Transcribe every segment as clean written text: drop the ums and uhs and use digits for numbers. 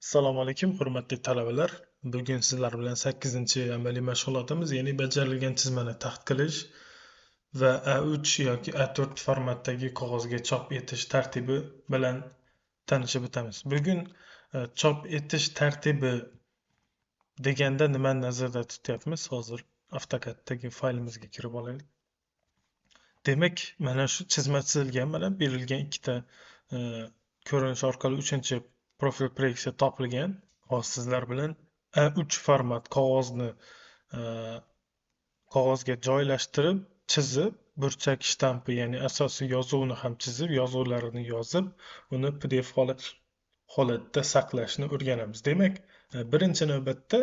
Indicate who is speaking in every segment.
Speaker 1: Assalomu alaykum, hurmatli talabalar. Bugun sizlar bilan 8-amaliy mashg'ulotimiz, ya'ni bajarilgan chizmani taxt qilish va A3 yoki A4 formatdagi qog'ozga chop etish tartibi bilan tanishib o'tamiz. Bugun chop etish tartibi deganda nimani nazarda tutyapmiz? Hozir AutoCAD'dagi faylimizga kirib olaylik. Demak, mana shu chizma chizilgan, mana berilgan ikkita e, ko'rinish orqali uchinchi profil proyeksiya topilgan. Hozir sizlar bilan A3 format qog'ozni e, qog'ozga joylashtirib, chizib, burchak shtampi, ya'ni asosiy yozuvni ham chizib, yozuvlarini yozib, uni PDF holatda saqlashni o'rganamiz. Demak, birinchi navbatda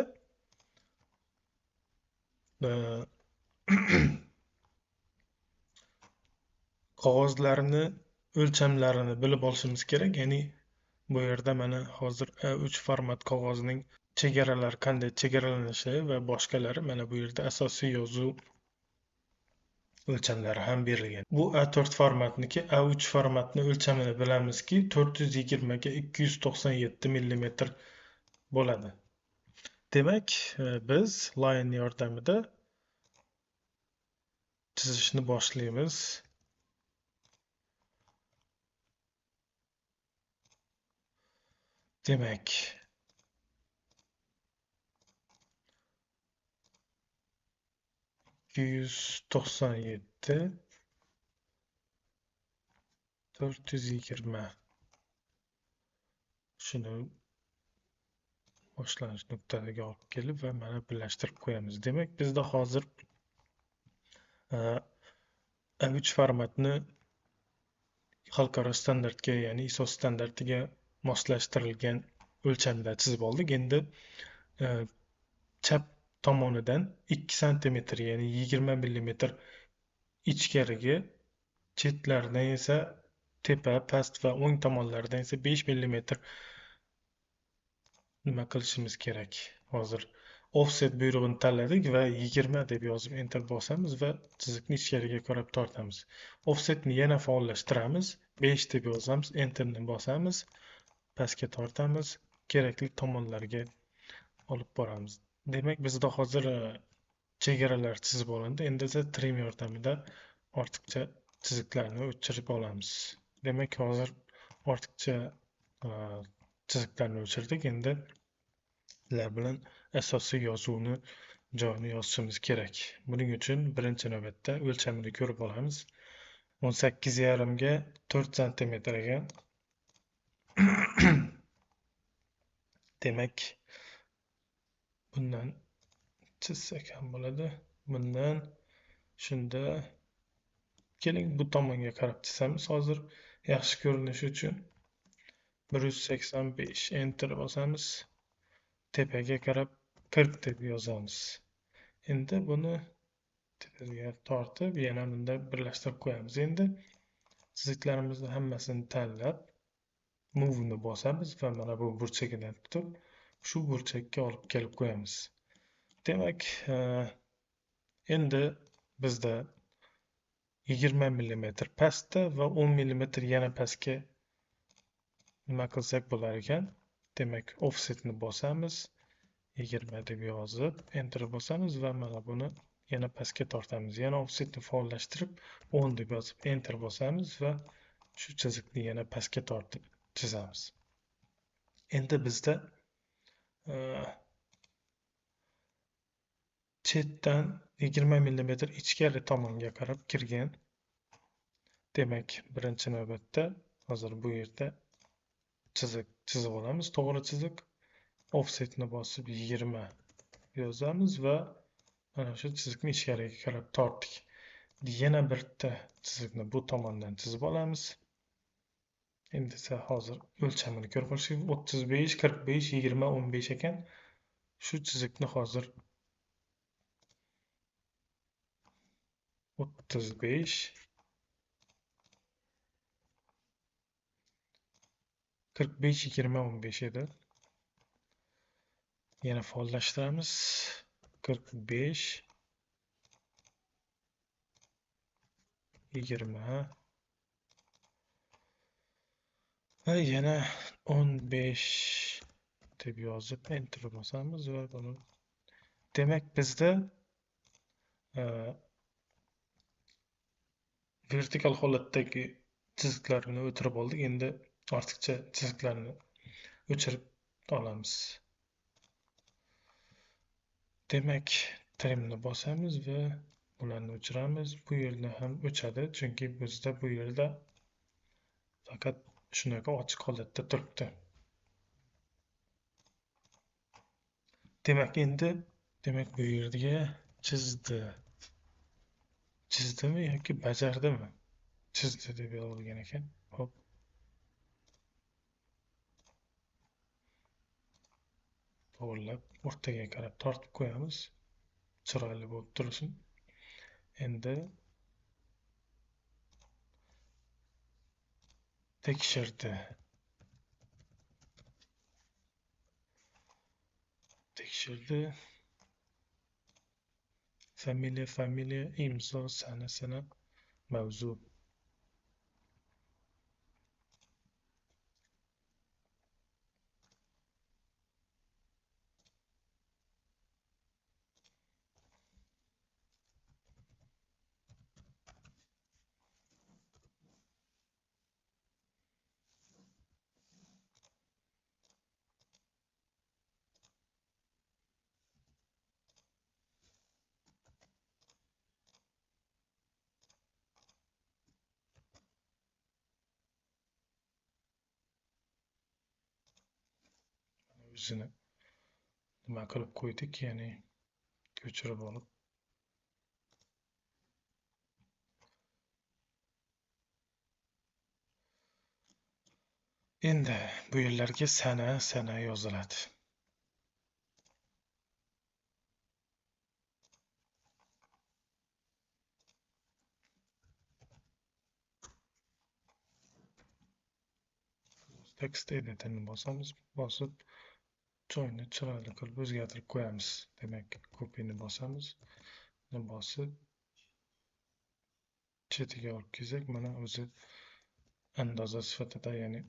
Speaker 1: e, qog'ozlarni o'lchamlarini bilib olishimiz kerak. Ya'ni bu yerda mana hozir A3 format qog'ozning chegaralari qanday chegaralanishi va boshqalari mana bu yerda asosiy yozuv o'lchamlari ham berilgan. Bu A4 formatniki. A3 formatni o'lchamini bilamizki 420 ga 297 millimetr bo'ladi. Demak, biz line yordamida chizishni boshlaymiz. Demak, ikki yuz to'qson yetti 420 shuni boshlanish nuqtasiga olib kelib va mana birlashtirib qo'yamiz. Demak, bizda hozir A3 formatni xalqaro standartga, ya'ni ISO standartiga moslashtirilgan o'lchamda chizib oldik. Endi chap tomonidan 2 santimetr, ya'ni 20 millimetr ichkariga, chetlaridan esa tepa, past va o'ng tomonlaridan esa 5 millimetr nima qilishimiz kerak? Hozir offset buyrug'ini tanladik va 20 deb yozib enter bosamiz va chiziqni ichkariga qarab tortamiz. Offsetni yana faollashtiramiz. 5 deb yozamiz, enterni bosamiz, pastga tortamiz, kerakli tomonlarga olib boramiz. Demak, bizda hozir chegaralar chizib olindi. Endi esa trim yordamida ortiqcha chiziqlarni o'chirib olamiz. Demak, hozir ortiqcha chiziqlarni o'chirdik. Endi sizlar bilan asosiy yozuvni joyini yozishimiz kerak. Buning uchun birinchi navbatda o'lchamini ko'rib olamiz. 18,5 ga 4 santimetrga. Demak, bundan chizsak ham bo'ladi. Bundan shunda keling bu tomonga qarab chizamiz. Hozir yaxshi ko'rinishi uchun 185 enter bosamiz. Tepaga qarab 40 deb yozamiz. Endi buni tepaga tortib, yana bunda birlashtirib qo'yamiz. Endi chiziqlarimizni hammasini tanlab, move ni bosamiz va mana bu burchagidan tutib, shu burchakka olib kelib qo'yamiz. Demak, endi bizda 20 millimetr pastda va 10 millimetr yana pastga nima qilsak bo'lar ekan? Demak, offsetni bosamiz, 20 deb yozib enter bosamiz va mana buni yana pastga tortamiz. Yana offsetni faollashtirib 10 deb yozib enter bosamiz va shu chiziqni yana pastga tortib chizamiz. Endi bizda chetdan 20 millimetr ichkari tomonga qarab kirgan. Demak, birinchi navbatda hozir bu yerda chiziq chizib olamiz. To'g'ri chiziq. Offsetni bosib 20 yozamiz va mana shu chiziqni ichkariga qarab tortdik. Yana bitta chiziqni bu tomondan chizib olamiz. Endi esa hozir o'lchamini ko'rib olishga 35, 45, 20, 15 ekan. Shu chiziqni hozir 35, 45, 20, 15 edi. Yana faollashtiramiz. 45, 20 va yana 15 deb yozib enter bosamiz va buni demak bizda vertikal holatdagi chiziqlarni o'chirib oldik. Endi ortiqcha chiziqlarni o'chirib olamiz. Demak, trimni bosamiz va bularni o'chiramiz. Bu yerda ham o'chadi, chunki bizda bu yerda faqat shunaqa ochiq holatda turibdi. Demak, endi bu yerga chizdimi yoki bajardimi? Chizdi deb yozilgan ekan. Hop. To'g'rilab o'rtaga qarab tortib qo'yamiz. Chiroyli bo'lib tursin. Endi tekshirdi. Familiya, imzo, sana, mavzu. O'zini nima qilib qo'ydik, ya'ni ko'chirib olib. Endi bu yerlarga sana yoziladi. Text editorni bosamiz, bosib joyni chiroyli qilib o'zgartirib qo'yamiz. Demak, copy'ni bosamiz, bosib chetiga olib kelsak, mana o'zi andoza sifatida, ya'ni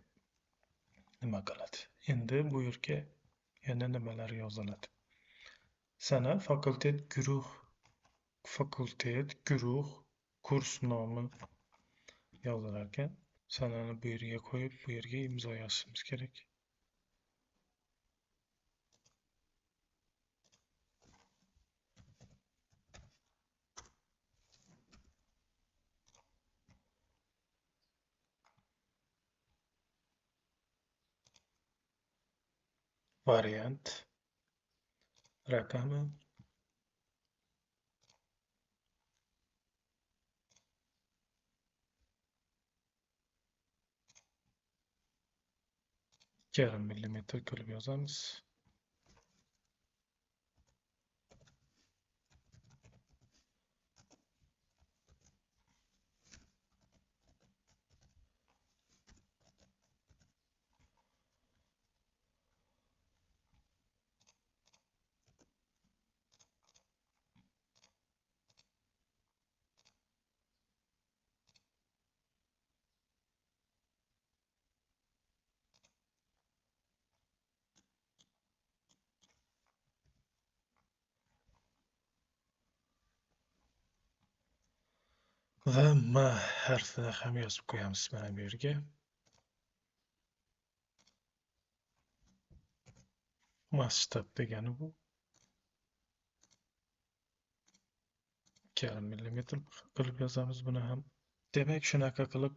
Speaker 1: nima qiladi. Endi bu yerga yana nimalar yoziladi? Sana, fakultet, guruh, kurs nomi yozilar ekan. Sanani bu yerga qo'yib, bu yerga imzo yozishimiz kerak. Variant raqami yarim millimetr qilib yozamiz. Va M harfini ham yozib qo'yamiz mana bu yerga. Masshtab degani bu 2,5 millimetr qilib yozamiz buni ham. Demak, shunaqa qilib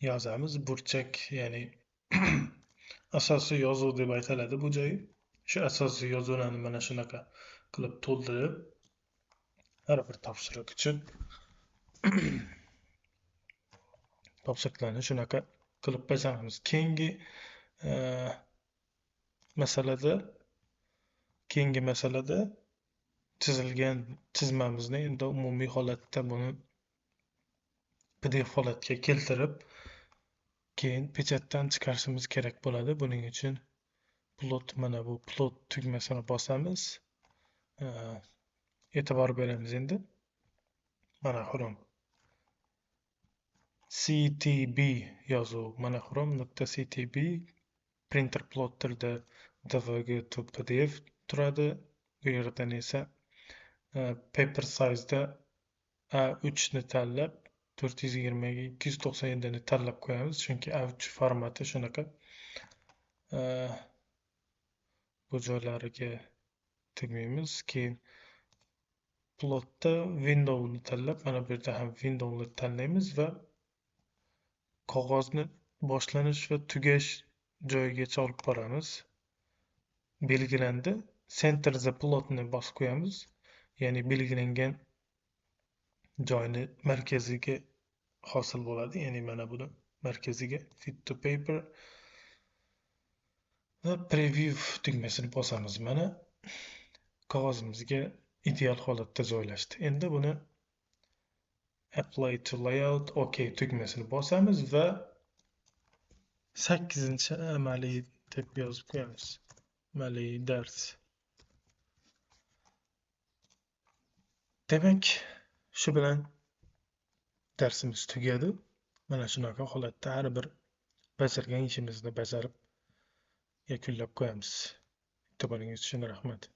Speaker 1: yozamiz. Burchak, ya'ni asosiy yozuv deb aytiladi bu joyi. Shu asosiy yozuvlarni mana shunaqa qilib to'ldirib, har bir topshiriq uchun topshiriqlarni shunaqa qilib bajaramiz. Keyingi masalada chizilgan chizmamizni endi umumiy holatda buni PDF holatga keltirib, keyin pechatdan chiqarishimiz kerak bo'ladi. Buning uchun plot, mana bu plot tugmasini bosamiz. E'tibor beramiz endi. Monoxrom CTB yozuv monoxrom.ctb printer plotterda dvg to pdf turadi. Bu yerdan esa paper size'da A3 ni tanlab 420 ga 297 ni tanlab qo'yamiz, chunki A3 formati shunaqa. Bu joylariga tegmaymiz. Keyin plotda windowni tanlab, mana bu yerda ham windowni tanlaymiz va qog'ozni boshlanish va tugash joyigacha olib boramiz. Belgilandi. Center the plotni bosib qo'yamiz. Ya'ni belgilangan joyni markaziga hosil bo'ladi. Ya'ni mana buni markaziga fit to paper va preview tugmasini bosamiz. Mana qog'ozimizga ideal holatda joylashdi. Endi buni apply to layout OK tugmasini bosamiz va 8-amaliy deb yozib qo'yamiz. Amaliy dars. Demak, shu bilan darsimiz tugadi. Mana shunaqa holatda har bir bajargan ishimizni bajarib yakunlab qo'yamiz. E'tiboringiz uchun rahmat.